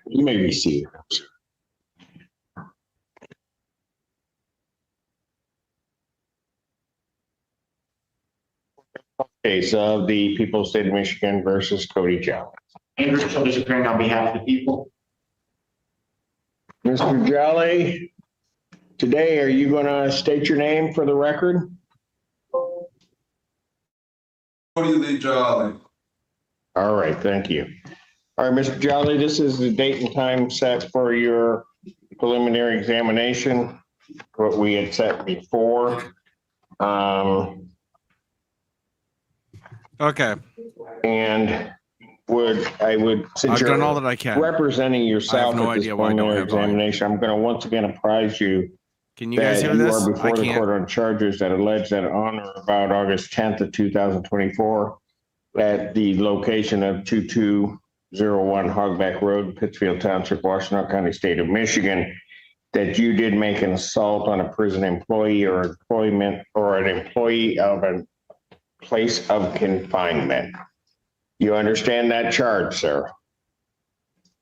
You may be seated. Case of the people of the state of Michigan versus Cody Jolly. Andrew Childers appearing on behalf of the people. Mr. Jolly, today are you going to state your name for the record? Cody Lee Jolly. All right, thank you. All right, Mr. Jolly, this is the date and time set for your preliminary examination, what we had set before. Okay. And I would since I've you're done all that I can. representing yourself no at this idea why I don't preliminary have volume. examination, I'm going to once again apprise you Can you guys that hear you this? are I before the can't. court on charges that allege that on or about August 10th of 2024 at the location of 2201 Hogback Road, Pittsfield Township, Washtenaw County, state of Michigan, that you did make an assault on a prison employee or employment or an employee of a place of confinement. You understand that charge, sir?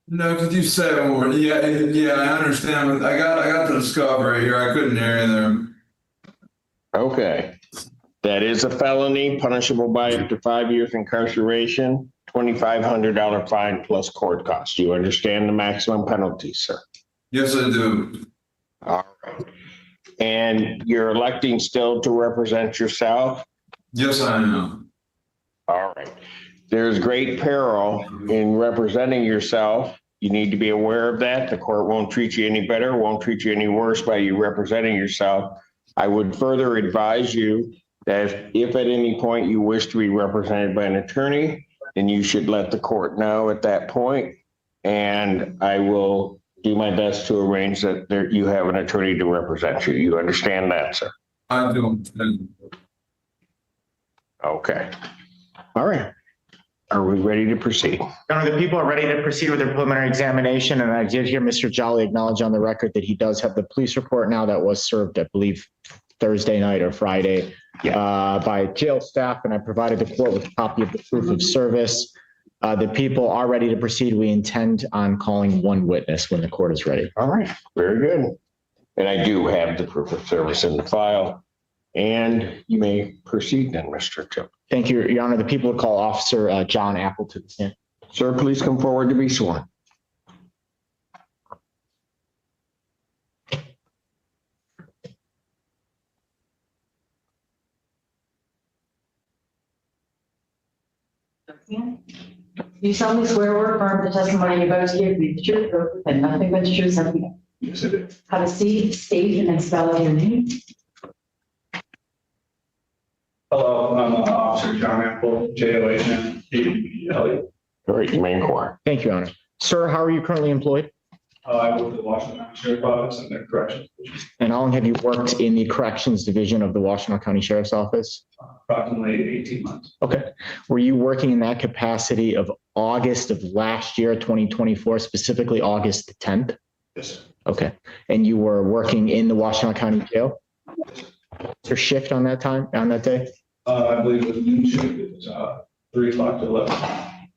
No, could you say more? Yeah, I understand. But I got the discovery here. I couldn't hear you there. Okay. That is a felony punishable by up to 5 years incarceration, $2,500 fine plus court costs. You understand the maximum penalty, sir? Yes, I do. All right. And you're electing still to represent yourself? Yes, I am. All right. There's great peril in representing yourself. You need to be aware of that. The court won't treat you any better, won't treat you any worse by you representing yourself. I would further advise you that if at any point you wish to be represented by an attorney, then you should let the court know at that point. And I will do my best to arrange that you have an attorney to represent you. You understand that, sir? I do. Okay. All right. Are we ready to proceed? Your Honor, the people are ready to proceed with their preliminary examination, and I did hear Mr. Jolly acknowledge on the record that he does have the police report now that was served, I believe, Thursday night or Friday by jail staff, and I provided the court with a copy of the proof of service. The people are ready to proceed. We intend on calling one witness when the court is ready. All right. Very good. And I do have the proof of service in the file. And you may proceed then, Mr. Tip. Thank you, Your Honor. The people would call Officer John Apple to the stand. Sir, please come forward to be sworn. You solemnly swear or affirm the testimony you're about to give be the truth, the truth, and nothing but the truth, so help you God. Yes, I do. Have a seat, state and spell out your name. Hello, I'm Officer John Apple, JOHN. All right, you may inquire. Thank you, Your Honor. Sir, how are you currently employed? I work at the Washington County Sheriff's Office in the Corrections Division. And how long have you worked in the Corrections Division of the Washtenaw County Sheriff's Office? Approximately 18 months. Okay. Were you working in that capacity of August of last year, 2024, specifically August the 10th? Yes. Okay. And you were working in the Washtenaw County Jail? Was there shift on that time, on that day? I believe it was noon shift. It was 3 o'clock to 11.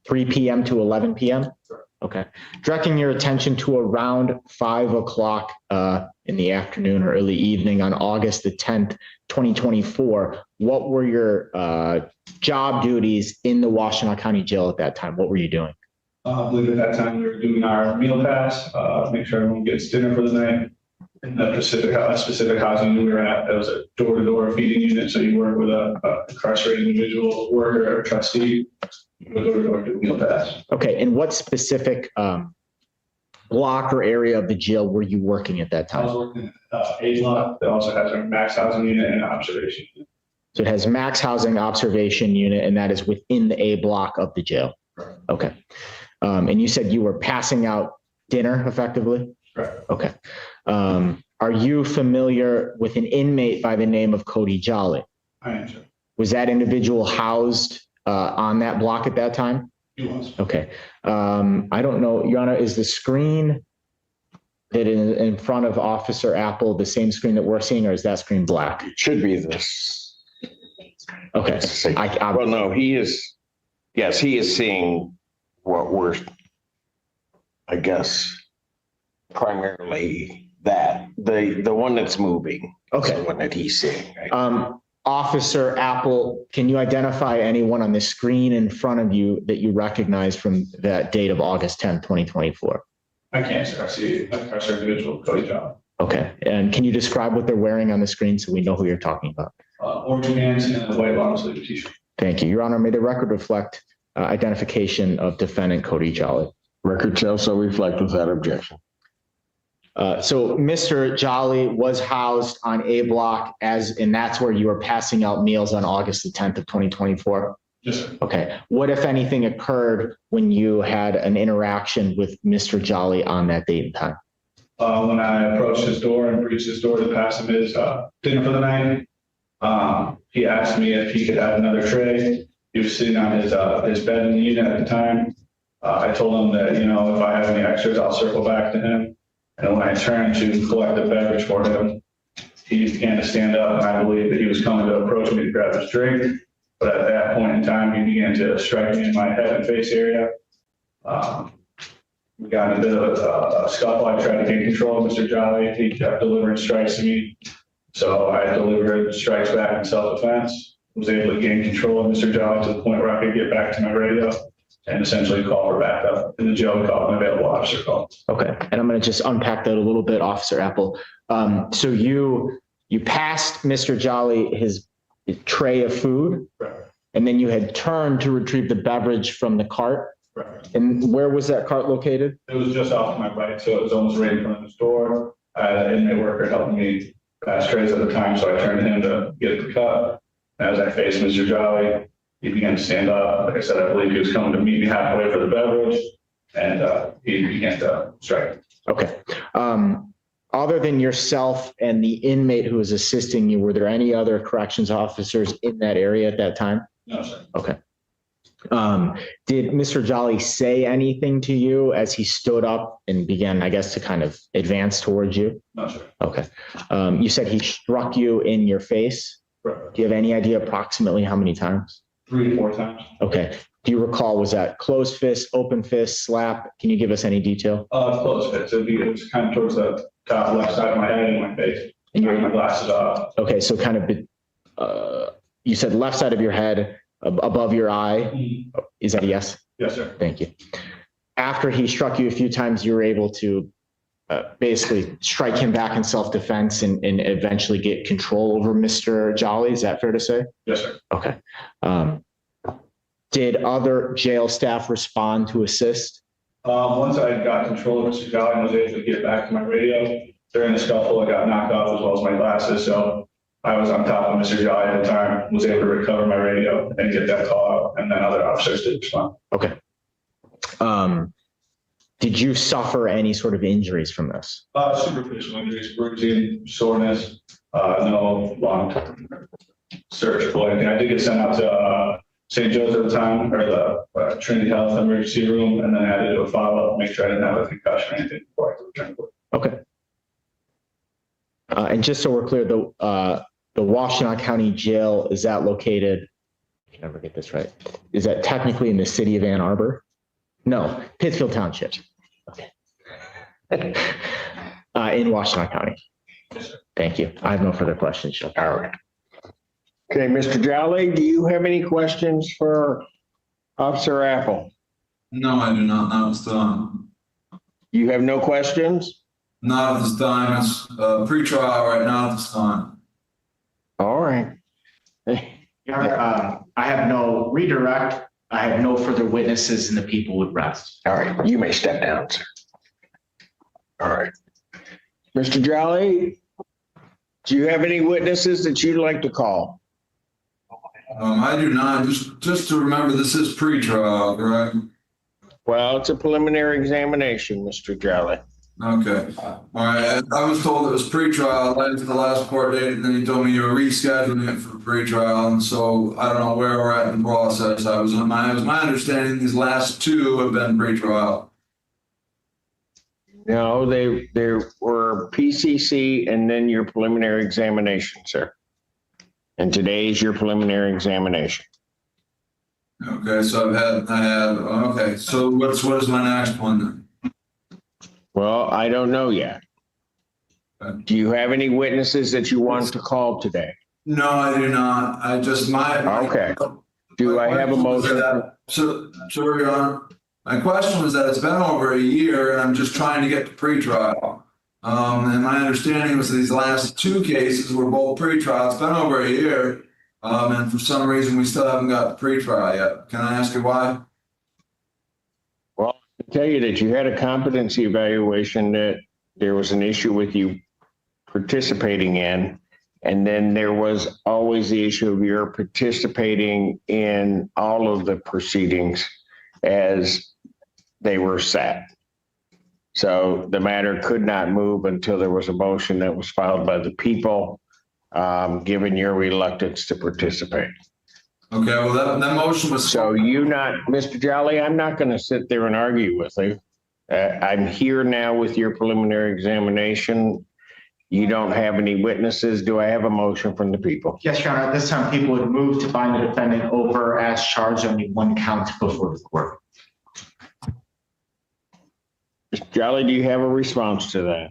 3 p.m. to 11 p.m.? Okay. Directing your attention to around 5 o'clock in the afternoon or early evening on August the 10th, 2024, what were your job duties in the Washtenaw County Jail at that time? What were you doing? I believe at that time we were doing our meal pass, make sure everyone gets dinner for the night. In the specific housing we were at, that was a door-to-door feeding unit. So you work with a incarcerated individual worker or trustee, you go door-to-door do meal pass. Okay. And what specific block or area of the jail were you working at that I was time? working at A block that also has our max housing unit and observation unit. So it has max housing observation unit, and that is within the A block of the jail. Correct. Okay. And you said you were passing out dinner effectively? Correct. Okay. Are you familiar with an inmate by the name of Cody Jolly? I am, sir. Was that individual housed on that block at that time? He was. Okay. I don't know, Your Honor, is the screen that in front of Officer Apple, the same screen that we're seeing, or is that screen black? It should be this. Okay. Well, no, he is, yes, he is seeing what we're, I guess, primarily that, the one that's moving. Okay. The one that he's seeing. Right? Officer Apple, can you identify anyone on the screen in front of you that you recognize from that date of August 10th, 2024? I can't, sir. I see individual, Cody John. Okay. And can you describe what they're wearing on the screen so we know who you're talking about? Orange pants and a white long sleeve t-shirt. Thank you. Your Honor, may the record reflect identification of defendant Cody Jolly. Record shall so reflect without objection. So Mr. Jolly was housed on A block and that's where you were passing out meals on August the 10th of 2024? Yes, sir. Okay. What, if anything, occurred when you had an interaction with Mr. Jolly on that date and time? When I approached his door and breached his door to pass him his dinner for the night, he asked me if he could have another tray. He was sitting on his bed in the unit at the time. I told him that, if I have any extras, I'll circle back to him. And when I turned to collect the beverage for him, he began to stand up, and I believed that he was coming to approach me to grab his drink. But at that point in time, he began to strike me in my head and face area. We got in a bit of a scuffle. I tried to gain control of Mr. Jolly. He kept delivering strikes to me. So I delivered strikes back in self-defense. Was able to gain control of Mr. Jolly to the point where I could get back to my radio and essentially call for backup. And the jail called an available officer call. Okay. And I'm going to just unpack that a little bit, Officer Apple. So you passed Mr. Jolly his tray of food, Right. and then you had turned to retrieve the beverage from the cart. Right. And where was that cart located? It was just off to my right, so it was almost right in front of the store. I had an inmate worker helping me pass trays at the time, so I turned to him to get the cup. As I faced Mr. Jolly, he began to stand up. Like I said, I believe he was coming to meet me halfway for the beverage, and he began to strike. Okay. Other than yourself and the inmate who was assisting you, were there any other corrections officers in that area at that time? No, sir. Okay. Did Mr. Jolly say anything to you as he stood up and began, I guess, to kind of advance towards you? No, sir. Okay. You said he struck you in your face. Right. Do you have any idea approximately how many times? 3 to 4 times. Okay. Do you recall, was that closed fist, open fist, slap? Can you give us any detail? Close fit. So it was kind of towards the top left side of my head and my face. And Took my glasses off. Okay. So kind of, you said left side of your head, above your eye. Is that a yes? Yes, sir. Thank you. After he struck you a few times, you were able to basically strike him back in self-defense and eventually get control over Mr. Jolly. Is that fair to say? Yes, sir. Okay. Did other jail staff respond to assist? Once I got control of Mr. Jolly and was able to get back to my radio, during the scuffle, I got knocked off as well as my glasses. So I was on top of Mr. Jolly at the time, was able to recover my radio and get that call out, and then other officers did respond. Okay. Did you suffer any sort of injuries from this? Superficial injuries, bruising, soreness, no long-term surgical or anything. I did get sent out to St. Joe's at the time, or the Trinity Health emergency room, and then I had to do a follow-up, make sure I didn't have a concussion or anything before I could return to work. Okay. And just so we're clear, the Washtenaw County Jail, is that located, I can never get this right, is that technically in the city of Ann Arbor? No, Pittsfield Township. Okay. In Washtenaw County. Yes, sir. Thank you. I have no further questions. All right. Okay, Mr. Jolly, do you have any questions for Officer Apple? No, I do not. Not at this time. You have no questions? Not at this time. It's pre-trial right now at this time. All right. I have no redirect. I have no further witnesses, and the people would rest. All right, you may step down, sir. All right. Mr. Jolly, do you have any witnesses that you'd like to call? I do not. Just to remember, this is pre-trial, correct? Well, it's a preliminary examination, Mr. Jolly. Okay. All right. I was told it was pre-trial. That's the last court date, and then he told me you were rescheduling it for pre-trial, and so I don't know where we're at in the process. It was my understanding these last two have been pre-trial. No, there were PCC and then your preliminary examination, sir. And today is your preliminary examination. Okay, so okay, so what is my next one then? Well, I don't know yet. Okay. Do you have any witnesses that you want to call today? No, I do not. I just, Okay. Do I have a motion? So, Your Honor, my question was that it's been over a year and I'm just trying to get to pretrial. And my understanding was these last two cases were both pretrial. It's been over a year. And for some reason, we still haven't got to pretrial yet. Can I ask you why? Well, I can tell you that you had a competency evaluation that there was an issue with you participating in. And then there was always the issue of your participating in all of the proceedings as they were set. So the matter could not move until there was a motion that was filed by the people, given your reluctance to participate. Okay, well, that motion was. So Mr. Jolly, I'm not going to sit there and argue with you. I'm here now with your preliminary examination. You don't have any witnesses. Do I have a motion from the people? Yes, Your Honor. At this time, people would move to bind the defendant over as charged on the one count before the court. Mr. Jolly, do you have a response to that?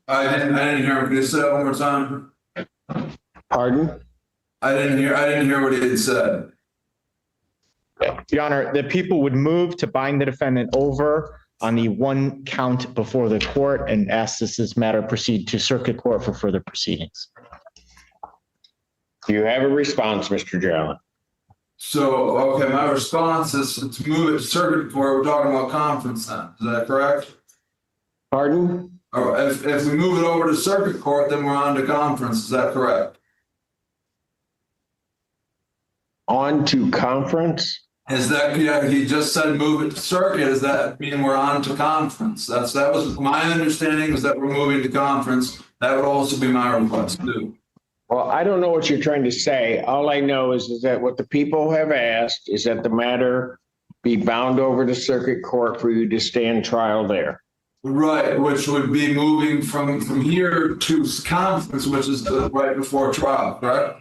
I didn't hear him. Can you say that one more time? Pardon? I didn't hear what he had said. Your Honor, the people would move to bind the defendant over on the one count before the court and ask this matter proceed to circuit court for further proceedings. Do you have a response, Mr. Jolly? So, okay, my response is to move it to circuit court. We're talking about conference then. Is that correct? Pardon? Or if we move it over to circuit court, then we're on to conference. Is that correct? On to conference? Is that, yeah, he just said move it to circuit. Does that mean we're on to conference? That was my understanding, is that we're moving to conference. That would also be my request too. Well, I don't know what you're trying to say. All I know is that what the people have asked is that the matter be bound over to circuit court for you to stand trial there. Right, which would be moving from here to conference, which is right before trial, correct?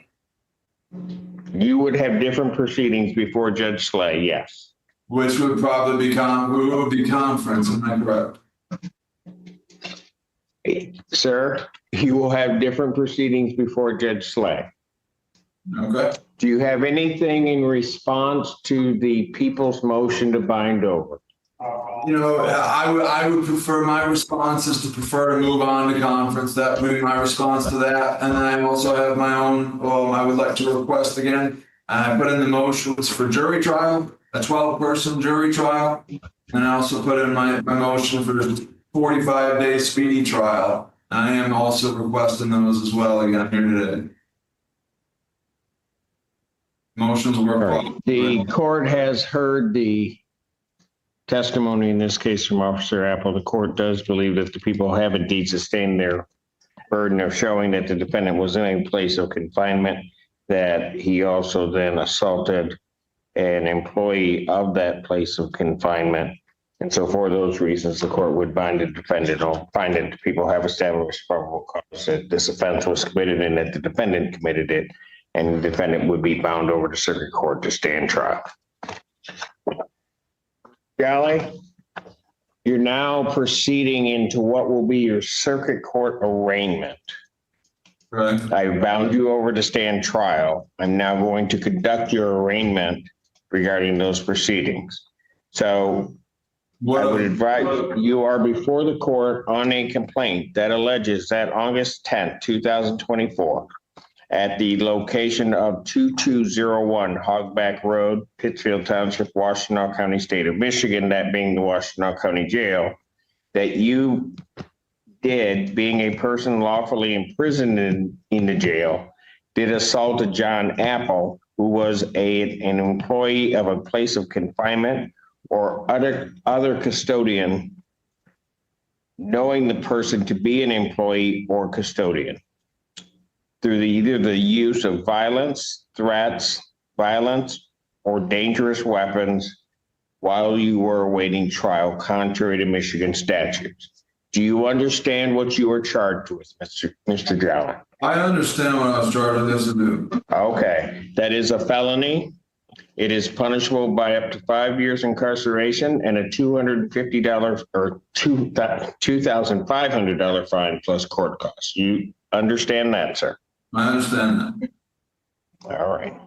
You would have different proceedings before Judge Slay, yes. Which would probably be conference, am I correct? Sir, you will have different proceedings before Judge Slay. Okay. Do you have anything in response to the people's motion to bind over? You know, I would prefer, my response is to prefer to move on to conference. That would be my response to that. And then I also have my own, I would like to request again, I put in the motions for jury trial, a 12-person jury trial. And I also put in my motion for the 45-day speedy trial. I am also requesting those as well again here today. Motions were. The court has heard the testimony in this case from Officer Apple. The court does believe that the people have indeed sustained their burden of showing that the defendant was in a place of confinement, that he also then assaulted an employee of that place of confinement. And so for those reasons, the court would bind the defendant or find that the people have established probable cause that this offense was committed and that the defendant committed it, and the defendant would be bound over to circuit court to stand trial. Jolly, you're now proceeding into what will be your circuit court arraignment. Right. I bound you over to stand trial. I'm now going to conduct your arraignment regarding those proceedings. So I would advise you are before the court on a complaint that alleges that August 10th, 2024, at the location of 2201 Hogback Road, Pittsfield Township, Washtenaw County, State of Michigan, that being the Washtenaw County Jail, that you did, being a person lawfully imprisoned in the jail, did assault a John Apple, who was an employee of a place of confinement or other custodian, knowing the person to be an employee or custodian, through either the use of violence, threats, violence, or dangerous weapons while you were awaiting trial, contrary to Michigan statutes. Do you understand what you are charged with, Mr. Jolly? I understand what I was charged with, yes, I do. Okay, that is a felony. It is punishable by up to 5 years incarceration and a $250 or $2,500 fine plus court costs. You understand that, sir? I understand that. All right.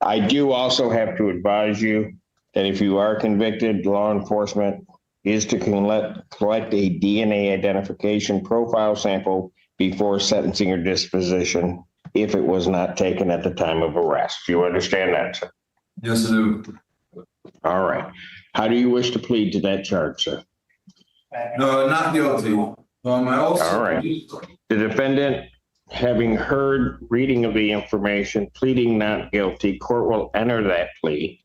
I do also have to advise you that if you are convicted, law enforcement is to collect a DNA identification profile sample before sentencing or disposition if it was not taken at the time of arrest. Do you understand that, sir? Yes, I do. All right. How do you wish to plead to that charge, sir? No, not guilty. I also. All right. The defendant, having heard reading of the information, pleading not guilty, court will enter that plea.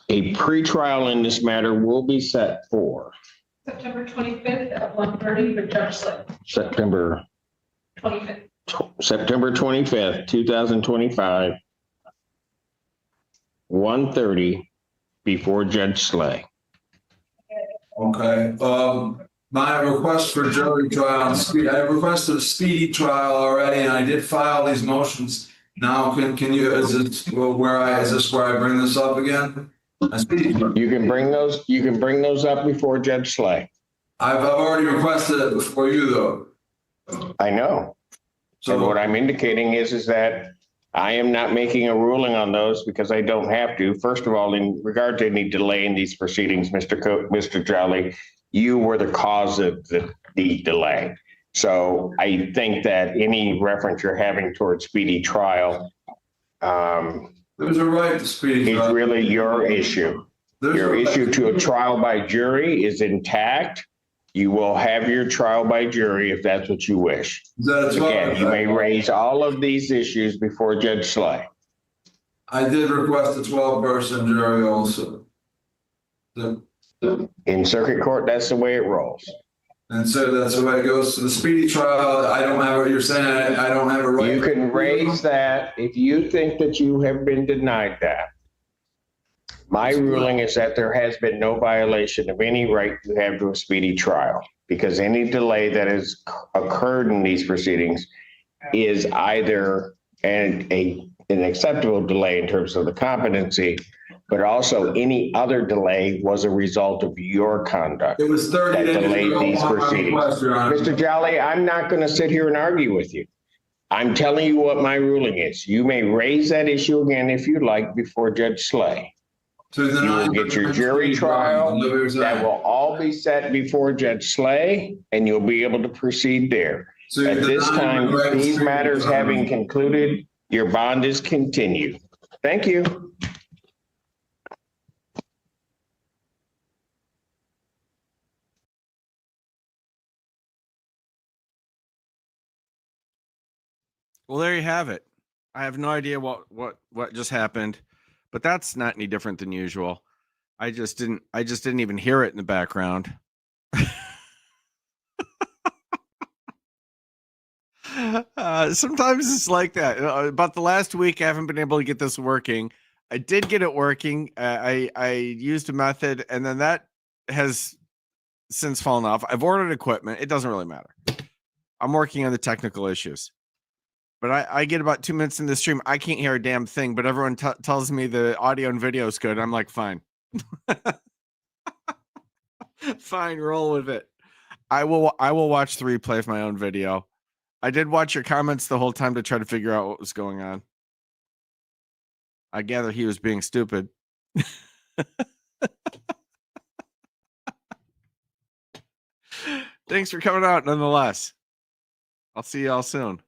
A pretrial in this matter will be set for September 25th at 1:30 for Judge Slip. September 25th. 2025, 1:30 before Judge Slay. Okay, my request for jury trial, I requested a speedy trial already, and I did file these motions. Now, can you, is this where I bring this up again? A speedy trial. You can bring those up before Judge Slay. I've already requested it before you, though. I know. So what I'm indicating is that I am not making a ruling on those because I don't have to. First of all, in regard to any delay in these proceedings, Mr. Jolly, you were the cause of the delay. So I think that any reference you're having towards speedy trial There's a right to speedy trial. is really your issue. Your issue to a trial by jury is intact. You will have your trial by jury if that's what you wish. Again, you may raise all of these issues before Judge Slay. I did request a 12-person jury also. In circuit court, that's the way it rolls. And so that's the way it goes. To the speedy trial, I don't have what you're saying. I don't have a right. You can raise that if you think that you have been denied that. My ruling is that there has been no violation of any right you have to a speedy trial, because any delay that has occurred in these proceedings is either an acceptable delay in terms of the competency, but also any other delay was a result of your conduct It was 30 that days delayed ago. these My proceedings. request, Your Honor. Mr. Jolly, I'm not going to sit here and argue with you. I'm telling you what my ruling is. You may raise that issue again if you like before Judge Slay. To You deny will get your the jury speedy trial. Live your That side. will all be set before Judge Slay, and you'll be able to proceed there. So you're At this denying time, the right to these speedy matters trial. having concluded, your bond is continued. Thank you. Well, there you have it. I have no idea what just happened, but that's not any different than usual. I just didn't even hear it in the background. Sometimes it's like that. About the last week, I haven't been able to get this working. I did get it working. I used a method, and then that has since fallen off. I've ordered equipment. It doesn't really matter. I'm working on the technical issues. But I get about 2 minutes in the stream. I can't hear a damn thing, but everyone tells me the audio and video is good. I'm like, fine. Fine, roll with it. I will watch the replay of my own video. I did watch your comments the whole time to try to figure out what was going on. I gather he was being stupid. Thanks for coming out nonetheless. I'll see y'all soon.